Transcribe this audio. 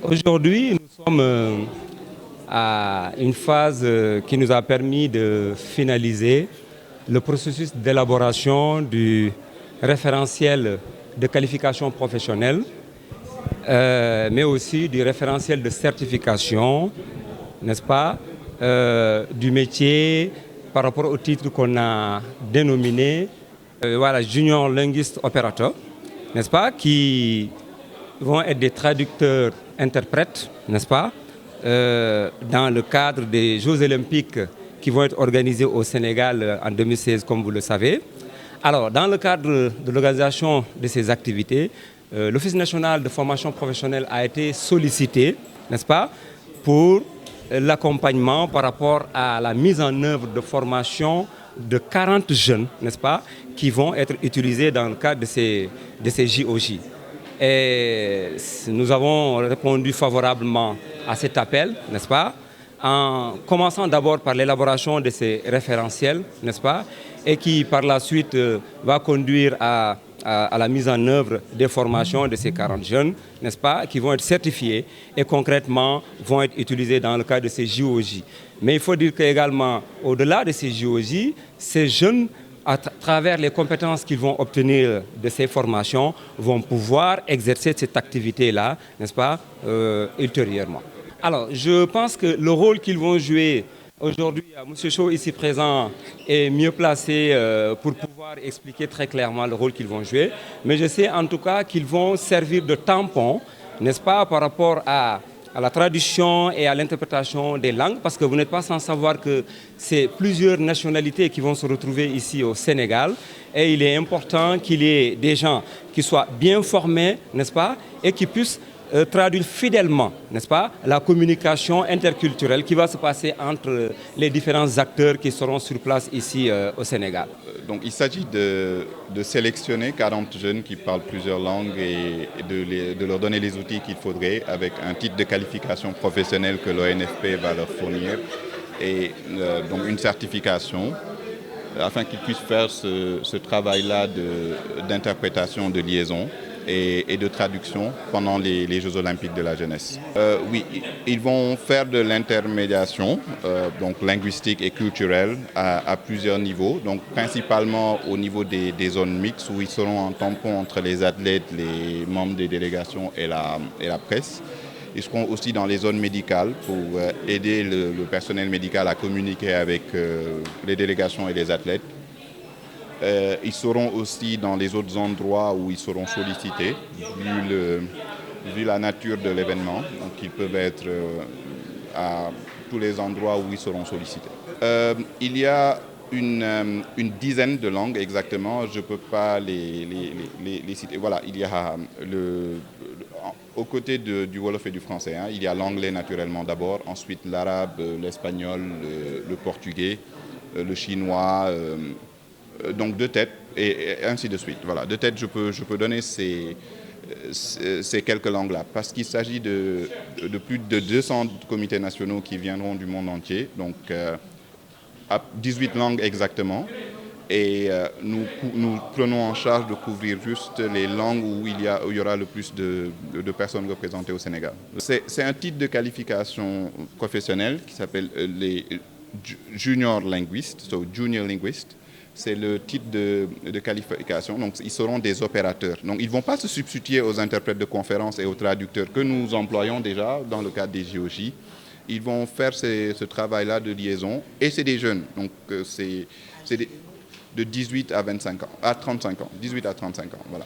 Aujourd'hui, nous sommes à une phase qui nous a permis de finaliser le processus d'élaboration du référentiel de qualification professionnelle, mais aussi du référentiel de certification, n'est-ce pas, du métier par rapport au titre qu'on a dénominé voilà, Junior Linguiste Opérateur, n'est-ce pas, qui vont être des traducteurs interprètes, n'est-ce pas, dans le cadre des Jeux olympiques qui vont être organisés au Sénégal en 2016, comme vous le savez. Alors, dans le cadre de l'organisation de ces activités, l'Office national de formation professionnelle a été sollicité, n'est-ce pas, pour l'accompagnement par rapport à la mise en œuvre de formation de 40 jeunes, n'est-ce pas, qui vont être utilisés dans le cadre de ces JOJ. Et nous avons répondu favorablement à cet appel, n'est-ce pas, en commençant d'abord par l'élaboration de ces référentiels, n'est-ce pas, et qui par la suite va conduire à la mise en œuvre des formations de ces 40 jeunes, n'est-ce pas, qui vont être certifiés et concrètement vont être utilisés dans le cadre de ces JOJ. Mais il faut dire qu'également, au-delà de ces JOJ, ces jeunes, à travers les compétences qu'ils vont obtenir de ces formations, vont pouvoir exercer cette activité-là, n'est-ce pas, ultérieurement. Alors, je pense que le rôle qu'ils vont jouer aujourd'hui, M. Chaud ici présent est mieux placé pour pouvoir expliquer très clairement le rôle qu'ils vont jouer. Mais je sais en tout cas qu'ils vont servir de tampon, n'est-ce pas, par rapport à la traduction et à l'interprétation des langues, parce que vous n'êtes pas sans savoir que c'est plusieurs nationalités qui vont se retrouver ici au Sénégal. Et il est important qu'il y ait des gens qui soient bien formés, n'est-ce pas, et qui puissent traduire fidèlement, n'est-ce pas, la communication interculturelle qui va se passer entre les différents acteurs qui seront sur place ici au Sénégal. Donc il s'agit de sélectionner 40 jeunes qui parlent plusieurs langues et de leur donner les outils qu'il faudrait avec un titre de qualification professionnelle que l'ONFP va leur fournir et donc une certification afin qu'ils puissent faire ce travail-là d'interprétation, de liaison et de traduction pendant les Jeux olympiques de la jeunesse. Oui, ils vont faire de l'intermédiation, donc linguistique et culturelle, à plusieurs niveaux. Donc principalement au niveau des zones mixtes où ils seront en tampon entre les athlètes, les membres des délégations et la presse. Ils seront aussi dans les zones médicales pour aider le personnel médical à communiquer avec les délégations et les athlètes. Ils seront aussi dans les autres endroits où ils seront sollicités, vu la nature de l'événement. Donc ils peuvent être à tous les endroits où ils seront sollicités. Il y a une dizaine de langues exactement, je ne peux pas les citer. Voilà, il y a aux côtés du Wolof et du français, hein, il y a l'anglais naturellement d'abord, ensuite l'arabe, l'espagnol, le portugais, le chinois, donc de tête et ainsi de suite. Voilà, de tête je peux donner ces quelques langues-là parce qu'il s'agit de plus de 200 comités nationaux qui viendront du monde entier, donc à 18 langues exactement. Et nous prenons en charge de couvrir juste les langues où il y aura le plus de personnes représentées au Sénégal. C'est un titre de qualification professionnelle qui s'appelle les Junior Linguistes, so Junior Linguist. C'est le titre de qualification, donc ils seront des opérateurs. Donc ils ne vont pas se substituer aux interprètes de conférences et aux traducteurs que nous employons déjà dans le cadre des JOJ. Ils vont faire ce travail-là de liaison et c'est des jeunes, donc c'est de 18 à 25 ans, à 35 ans, 18 à 35 ans, voilà.